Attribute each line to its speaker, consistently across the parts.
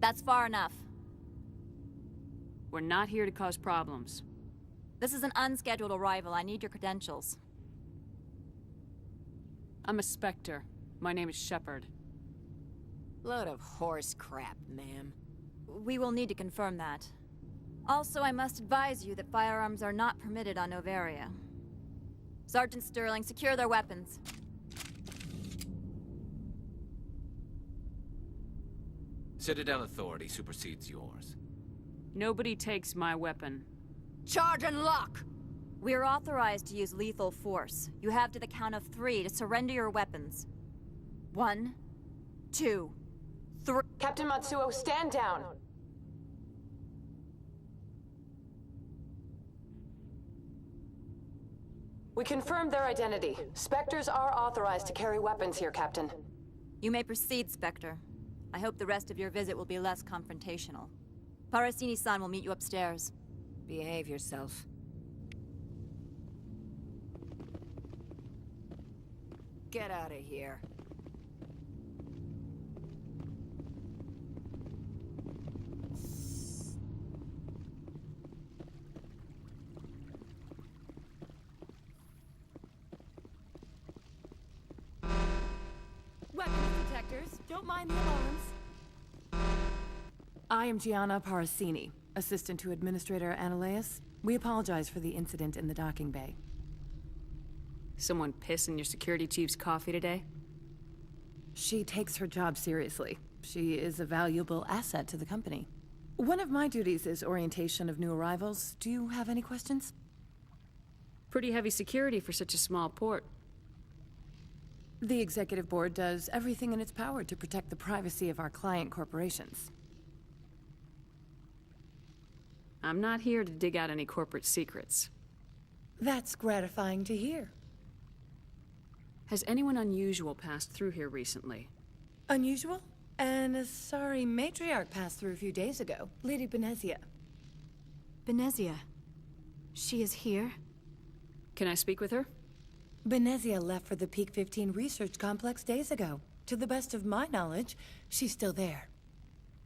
Speaker 1: That's far enough.
Speaker 2: We're not here to cause problems.
Speaker 1: This is an unscheduled arrival. I need your credentials.
Speaker 2: I'm a spectre. My name is Shepard.
Speaker 3: Load of horse crap, ma'am.
Speaker 1: We will need to confirm that. Also, I must advise you that firearms are not permitted on Novaria. Sergeant Sterling, secure their weapons.
Speaker 4: Citadel authority supersedes yours.
Speaker 2: Nobody takes my weapon.
Speaker 3: Charge and lock!
Speaker 1: We are authorized to use lethal force. You have to the count of 3 to surrender your weapons. 1, 2, 3.
Speaker 5: Captain Matsuo, stand down! We confirmed their identity. Spectres are authorized to carry weapons here, Captain.
Speaker 1: You may proceed, Spectre. I hope the rest of your visit will be less confrontational. Parasini-san will meet you upstairs.
Speaker 3: Behave yourself. Get out of here.
Speaker 6: Weapons detectors. Don't mind the alarms. I am Gianna Parasini, assistant to Administrator Ananias. We apologize for the incident in the docking bay.
Speaker 2: Someone piss in your security chief's coffee today?
Speaker 6: She takes her job seriously. She is a valuable asset to the company. One of my duties is orientation of new arrivals. Do you have any questions?
Speaker 2: Pretty heavy security for such a small port.
Speaker 6: The Executive Board does everything in its power to protect the privacy of our client corporations.
Speaker 2: I'm not here to dig out any corporate secrets.
Speaker 6: That's gratifying to hear.
Speaker 2: Has anyone unusual passed through here recently?
Speaker 6: Unusual? And a sorry matriarch passed through a few days ago. Lady Benezia.
Speaker 7: Benezia? She is here?
Speaker 2: Can I speak with her?
Speaker 6: Benezia left for the Peak 15 research complex days ago. To the best of my knowledge, she's still there.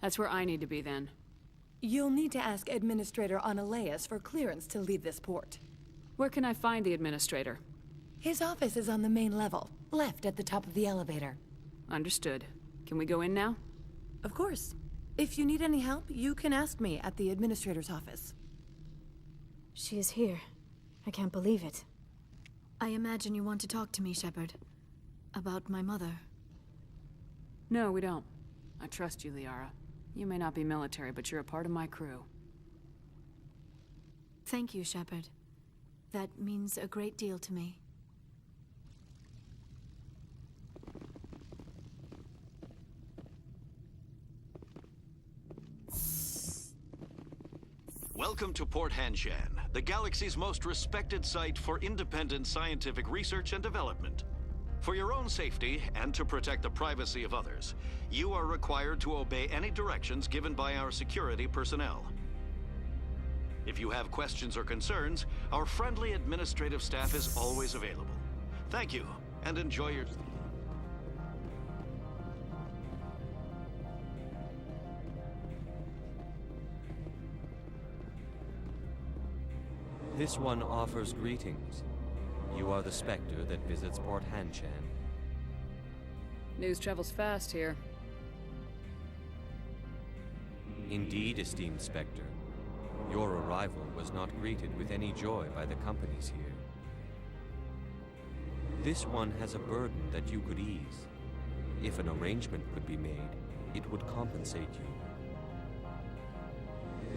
Speaker 2: That's where I need to be then.
Speaker 6: You'll need to ask Administrator Ananias for clearance to leave this port.
Speaker 2: Where can I find the administrator?
Speaker 6: His office is on the main level, left at the top of the elevator.
Speaker 2: Understood. Can we go in now?
Speaker 6: Of course. If you need any help, you can ask me at the administrator's office.
Speaker 7: She is here. I can't believe it. I imagine you want to talk to me, Shepard. About my mother.
Speaker 2: No, we don't. I trust you, Liara. You may not be military, but you're a part of my crew.
Speaker 7: Thank you, Shepard. That means a great deal to me.
Speaker 8: Welcome to Port Hanshan, the galaxy's most respected site for independent scientific research and development. For your own safety and to protect the privacy of others, you are required to obey any directions given by our security personnel. If you have questions or concerns, our friendly administrative staff is always available. Thank you, and enjoy your...
Speaker 9: This one offers greetings. You are the spectre that visits Port Hanshan.
Speaker 2: News travels fast here.
Speaker 9: Indeed, esteemed spectre. Your arrival was not greeted with any joy by the companies here. This one has a burden that you could ease. If an arrangement could be made, it would compensate you.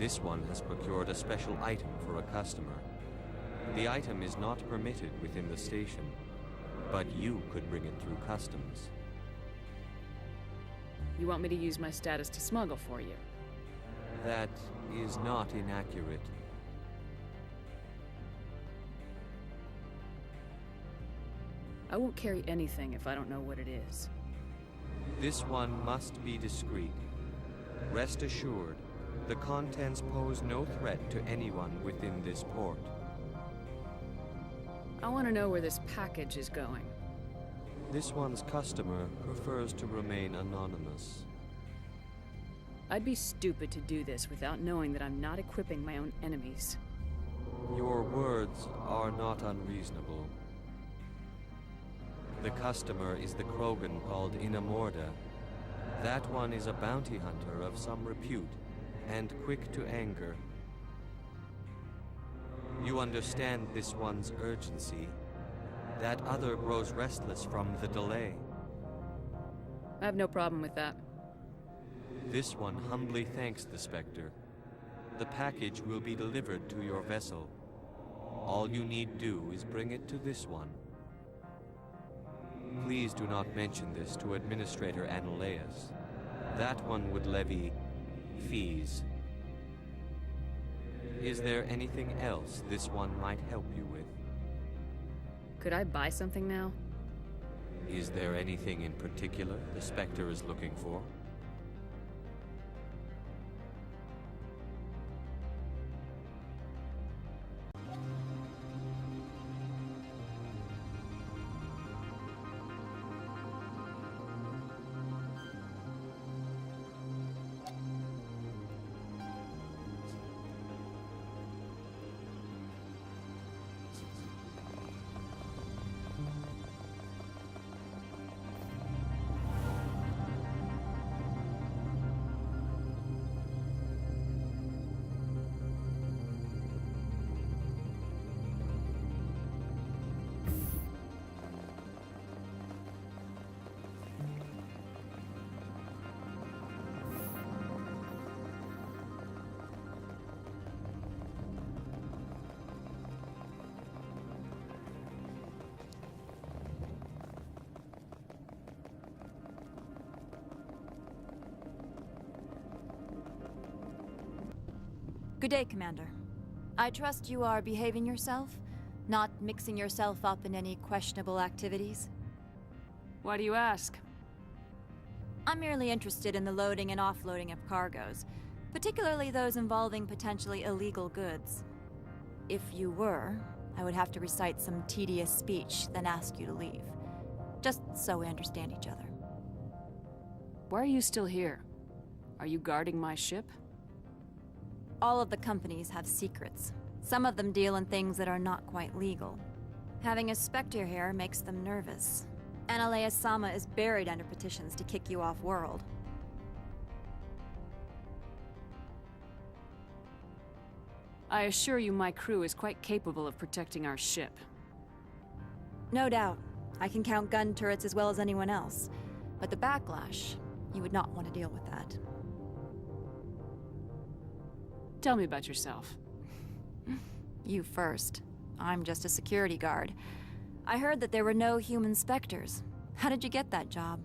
Speaker 9: This one has procured a special item for a customer. The item is not permitted within the station, but you could bring it through customs.
Speaker 2: You want me to use my status to smuggle for you?
Speaker 9: That is not inaccurate.
Speaker 2: I won't carry anything if I don't know what it is.
Speaker 9: This one must be discreet. Rest assured, the contents pose no threat to anyone within this port.
Speaker 2: I want to know where this package is going.
Speaker 9: This one's customer prefers to remain anonymous.
Speaker 2: I'd be stupid to do this without knowing that I'm not equipping my own enemies.
Speaker 9: Your words are not unreasonable. The customer is the Krogan called Inamorda. That one is a bounty hunter of some repute, and quick to anger. You understand this one's urgency. That other grows restless from the delay.
Speaker 2: I have no problem with that.
Speaker 9: This one humbly thanks the Spectre. The package will be delivered to your vessel. All you need do is bring it to this one. Please do not mention this to Administrator Analaeus. That one would levy fees. Is there anything else this one might help you with?
Speaker 2: Could I buy something now?
Speaker 9: Is there anything in particular the Spectre is looking for?
Speaker 1: Good day, Commander. I trust you are behaving yourself, not mixing yourself up in any questionable activities.
Speaker 2: Why do you ask?
Speaker 1: I'm merely interested in the loading and offloading of cargoes, particularly those involving potentially illegal goods. If you were, I would have to recite some tedious speech, then ask you to leave. Just so we understand each other.
Speaker 2: Why are you still here? Are you guarding my ship?
Speaker 1: All of the companies have secrets. Some of them deal in things that are not quite legal. Having a Spectre here makes them nervous. Analaeus-sama is buried under petitions to kick you off-world.
Speaker 2: I assure you my crew is quite capable of protecting our ship.
Speaker 1: No doubt. I can count gun turrets as well as anyone else. But the backlash, you would not want to deal with that.
Speaker 2: Tell me about yourself.
Speaker 1: You first. I'm just a security guard. I heard that there were no human specters. How did you get that job?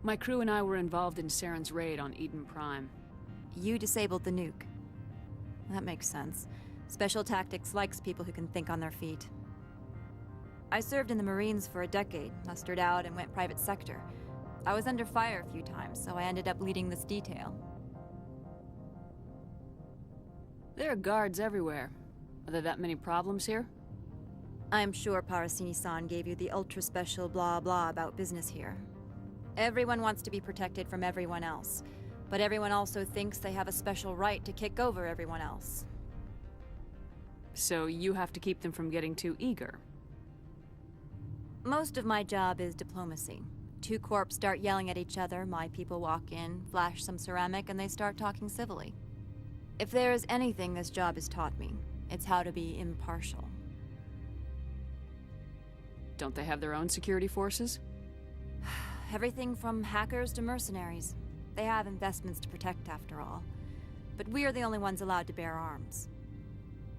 Speaker 2: My crew and I were involved in Saren's raid on Eden Prime.
Speaker 1: You disabled the nuke. That makes sense. Special Tactics likes people who can think on their feet. I served in the Marines for a decade, mustered out, and went private sector. I was under fire a few times, so I ended up leading this detail.
Speaker 2: There are guards everywhere. Are there that many problems here?
Speaker 1: I am sure Parasini-san gave you the ultra-special blah-blah about business here. Everyone wants to be protected from everyone else, but everyone also thinks they have a special right to kick over everyone else.
Speaker 2: So you have to keep them from getting too eager.
Speaker 1: Most of my job is diplomacy. Two corps start yelling at each other, my people walk in, flash some ceramic, and they start talking civilly. If there is anything this job has taught me, it's how to be impartial.
Speaker 2: Don't they have their own security forces?
Speaker 1: Everything from hackers to mercenaries. They have investments to protect, after all. But we are the only ones allowed to bear arms.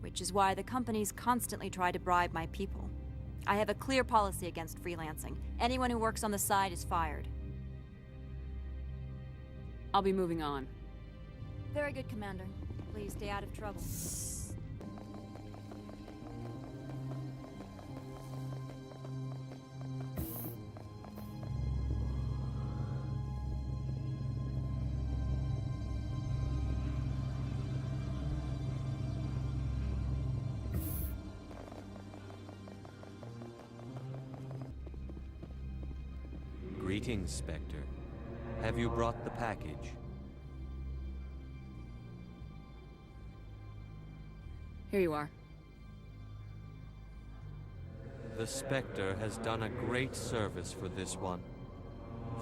Speaker 1: Which is why the companies constantly try to bribe my people. I have a clear policy against freelancing. Anyone who works on the side is fired.
Speaker 2: I'll be moving on.
Speaker 1: Very good, Commander. Please stay out of trouble.
Speaker 9: Greetings, Spectre. Have you brought the package?
Speaker 2: Here you are.
Speaker 9: The Spectre has done a great service for this one.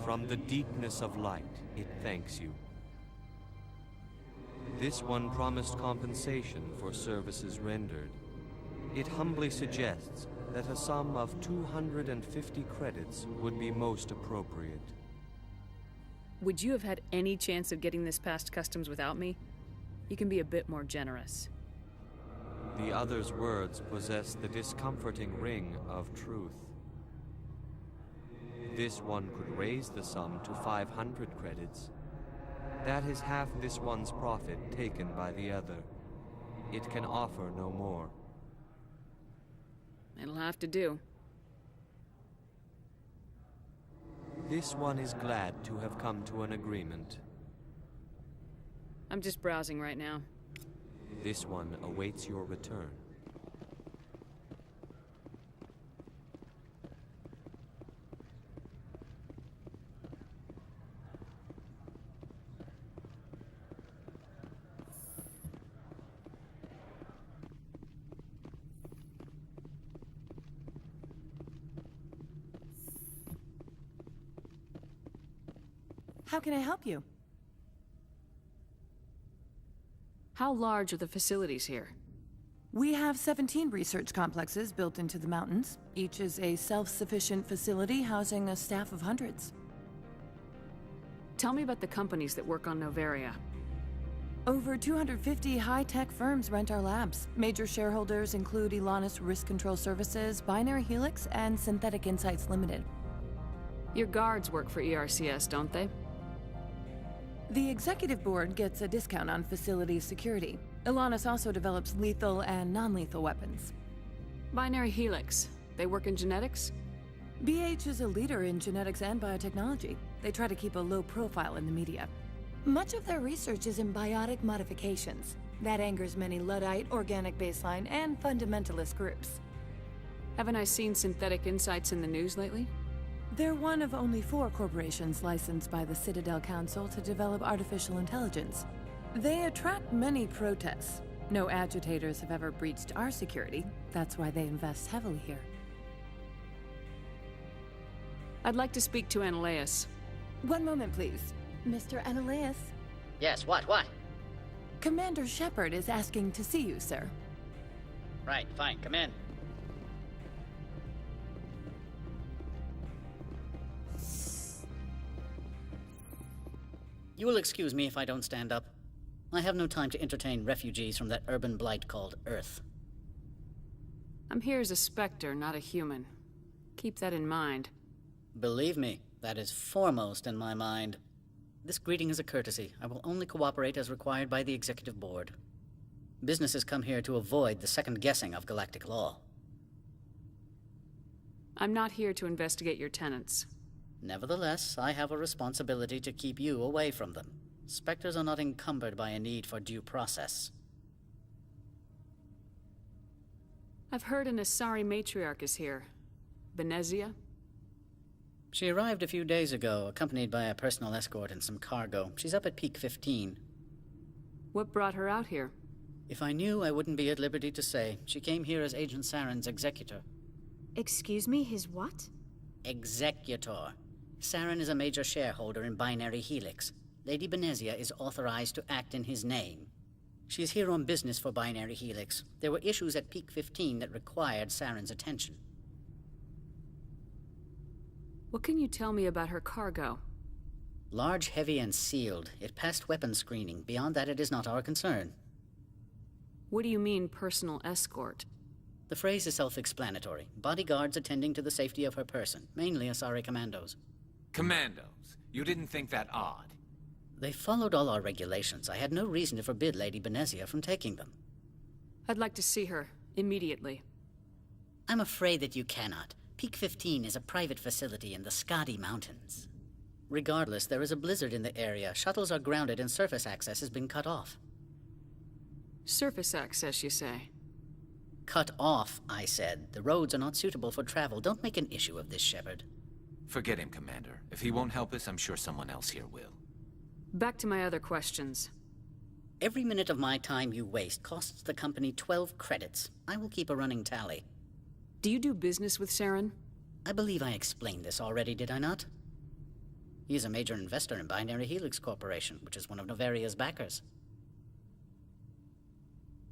Speaker 9: From the deepness of light, it thanks you. This one promised compensation for services rendered. It humbly suggests that a sum of 250 credits would be most appropriate.
Speaker 2: Would you have had any chance of getting this past customs without me? You can be a bit more generous.
Speaker 9: The other's words possess the discomforting ring of truth. This one could raise the sum to 500 credits. That is half this one's profit taken by the other. It can offer no more.
Speaker 2: It'll have to do.
Speaker 9: This one is glad to have come to an agreement.
Speaker 2: I'm just browsing right now.
Speaker 9: This one awaits your return.
Speaker 6: How can I help you?
Speaker 2: How large are the facilities here?
Speaker 6: We have 17 research complexes built into the mountains. Each is a self-sufficient facility housing a staff of hundreds.
Speaker 2: Tell me about the companies that work on Noveria.
Speaker 6: Over 250 high-tech firms rent our labs. Major shareholders include Elanus Risk Control Services, Binary Helix, and Synthetic Insights Limited.
Speaker 2: Your guards work for ERCS, don't they?
Speaker 6: The executive board gets a discount on facility security. Elanus also develops lethal and non-lethal weapons.
Speaker 2: Binary Helix. They work in genetics?
Speaker 6: BH is a leader in genetics and biotechnology. They try to keep a low profile in the media. Much of their research is in biotic modifications. That angers many Luddite, organic baseline, and fundamentalist groups.
Speaker 2: Haven't I seen Synthetic Insights in the news lately?
Speaker 6: They're one of only 4 corporations licensed by the Citadel Council to develop artificial intelligence. They attract many protests. No agitators have ever breached our security. That's why they invest heavily here.
Speaker 2: I'd like to speak to Analeas.
Speaker 6: One moment, please. Mr. Analeas?
Speaker 10: Yes, what?
Speaker 6: Commander Shepard is asking to see you, sir.
Speaker 10: Right, fine, come in. You will excuse me if I don't stand up. I have no time to entertain refugees from that urban blight called Earth.
Speaker 2: I'm here as a Spectre, not a human. Keep that in mind.
Speaker 10: Believe me, that is foremost in my mind. This greeting is a courtesy. I will only cooperate as required by the Executive Board. Businesses come here to avoid the second guessing of galactic law.
Speaker 2: I'm not here to investigate your tenants.
Speaker 10: Nevertheless, I have a responsibility to keep you away from them. Spectres are not encumbered by a need for due process.
Speaker 2: I've heard an Asari matriarch is here. Benezia?
Speaker 10: She arrived a few days ago, accompanied by a personal escort and some cargo. She's up at Peak 15.
Speaker 2: What brought her out here?
Speaker 10: If I knew, I wouldn't be at liberty to say. She came here as Agent Saren's executor.
Speaker 7: Excuse me, his what?
Speaker 10: Executor. Saren is a major shareholder in Binary Helix. Lady Benezia is authorized to act in his name. She is here on business for Binary Helix. There were issues at Peak 15 that required Saren's attention.
Speaker 2: What can you tell me about her cargo?
Speaker 10: Large, heavy, and sealed. It passed weapons screening. Beyond that, it is not our concern.
Speaker 2: What do you mean, personal escort?
Speaker 10: The phrase is self-explanatory. Bodyguards attending to the safety of her person, mainly Asari commandos.
Speaker 4: Commandos? You didn't think that odd?
Speaker 10: They followed all our regulations. I had no reason to forbid Lady Benezia from taking them.
Speaker 2: I'd like to see her, immediately.
Speaker 10: I'm afraid that you cannot. Peak 15 is a private facility in the Skadi Mountains. Regardless, there is a blizzard in the area. Shuttles are grounded and surface access has been cut off.
Speaker 2: Surface access, you say?
Speaker 10: Cut off, I said. The roads are not suitable for travel. Don't make an issue of this, Shepard.
Speaker 4: Forget him, Commander. If he won't help us, I'm sure someone else here will.
Speaker 2: Back to my other questions.
Speaker 10: Every minute of my time you waste costs the company 12 credits. I will keep a running tally.
Speaker 2: Do you do business with Saren?
Speaker 10: I believe I explained this already, did I not? He is a major investor in Binary Helix Corporation, which is one of Novaria's backers.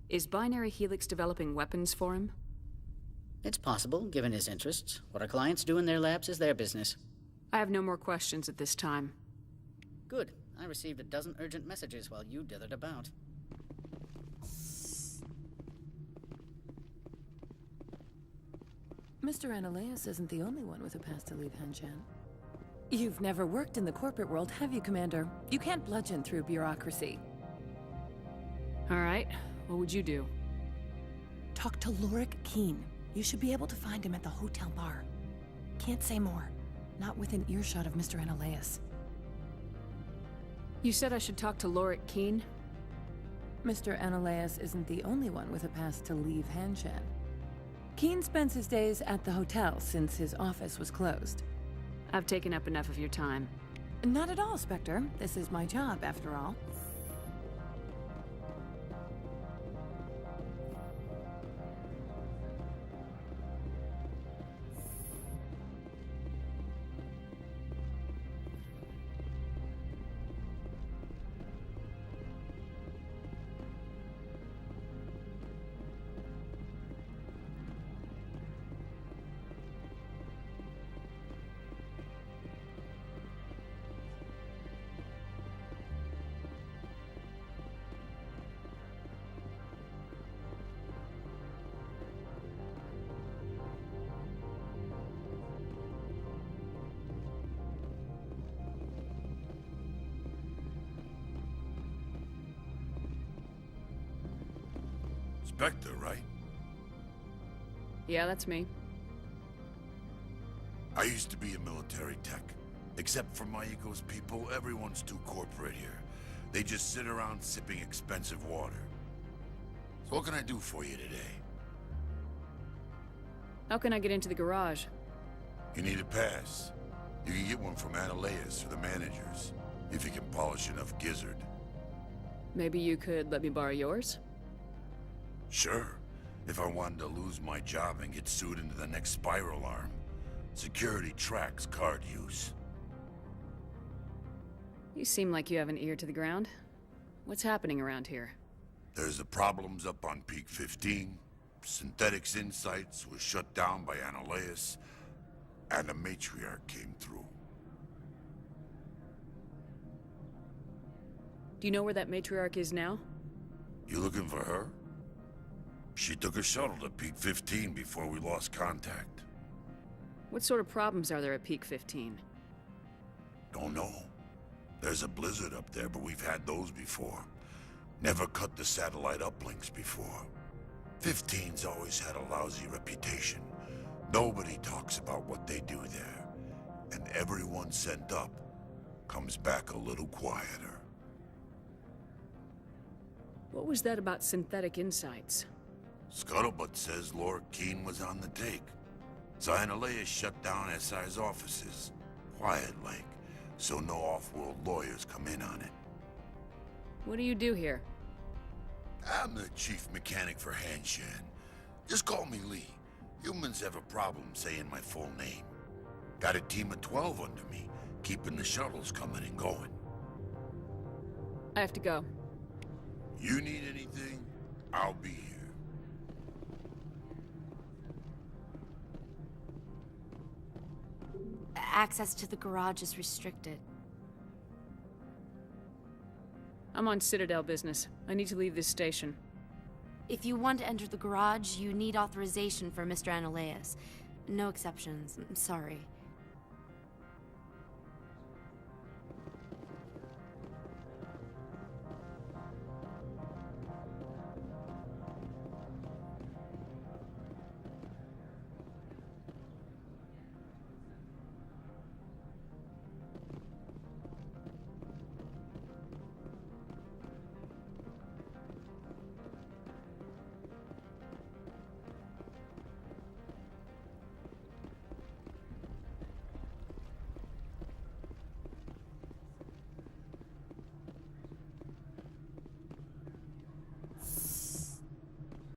Speaker 2: Is Binary Helix developing weapons for him?
Speaker 10: It's possible, given his interests. What our clients do in their labs is their business.
Speaker 2: I have no more questions at this time.
Speaker 10: Good. I received a dozen urgent messages while you dithered about.
Speaker 6: Mr. Analeas isn't the only one with a past to leave Hanshan. You've never worked in the corporate world, have you, Commander? You can't bludgeon through bureaucracy.
Speaker 2: All right. What would you do?
Speaker 6: Talk to Lorik Keen. You should be able to find him at the hotel bar. Can't say more. Not within earshot of Mr. Analeas.
Speaker 2: You said I should talk to Lorik Keen?
Speaker 6: Mr. Analeas isn't the only one with a past to leave Hanshan. Keen spends his days at the hotel since his office was closed.
Speaker 2: I've taken up enough of your time.
Speaker 6: Not at all, Spectre. This is my job, after all.
Speaker 11: Spectre, right?
Speaker 2: Yeah, that's me.
Speaker 11: I used to be a military tech. Except for my ego's people, everyone's too corporate here. They just sit around sipping expensive water. So what can I do for you today?
Speaker 2: How can I get into the garage?
Speaker 11: You need a pass. You can get one from Analeas or the managers, if you can polish enough gizzard.
Speaker 2: Maybe you could let me borrow yours?
Speaker 11: Sure, if I wanted to lose my job and get sued into the next spiral arm. Security tracks card use.
Speaker 2: You seem like you have an ear to the ground. What's happening around here?
Speaker 11: There's the problems up on Peak 15. Synthetics Insights was shut down by Analeas, and the Matriarch came through.
Speaker 2: Do you know where that Matriarch is now?
Speaker 11: You looking for her? She took a shuttle to Peak 15 before we lost contact.
Speaker 2: What sort of problems are there at Peak 15?
Speaker 11: Don't know. There's a blizzard up there, but we've had those before. Never cut the satellite uplinks before. 15's always had a lousy reputation. Nobody talks about what they do there. And everyone sent up comes back a little quieter.
Speaker 2: What was that about Synthetic Insights?
Speaker 11: Scuttlebutt says Lorik Keen was on the take. So Analeas shut down SI's offices. Quiet-like, so no off-world lawyers come in on it.
Speaker 2: What do you do here?
Speaker 11: I'm the chief mechanic for Hanshan. Just call me Lee. Humans have a problem saying my full name. Got a team of 12 under me, keeping the shuttles coming and going.
Speaker 2: I have to go.
Speaker 11: You need anything, I'll be here.
Speaker 1: Access to the garage is restricted.
Speaker 2: I'm on Citadel business. I need to leave this station.
Speaker 1: If you want to enter the garage, you need authorization for Mr. Analeas. No exceptions. I'm sorry.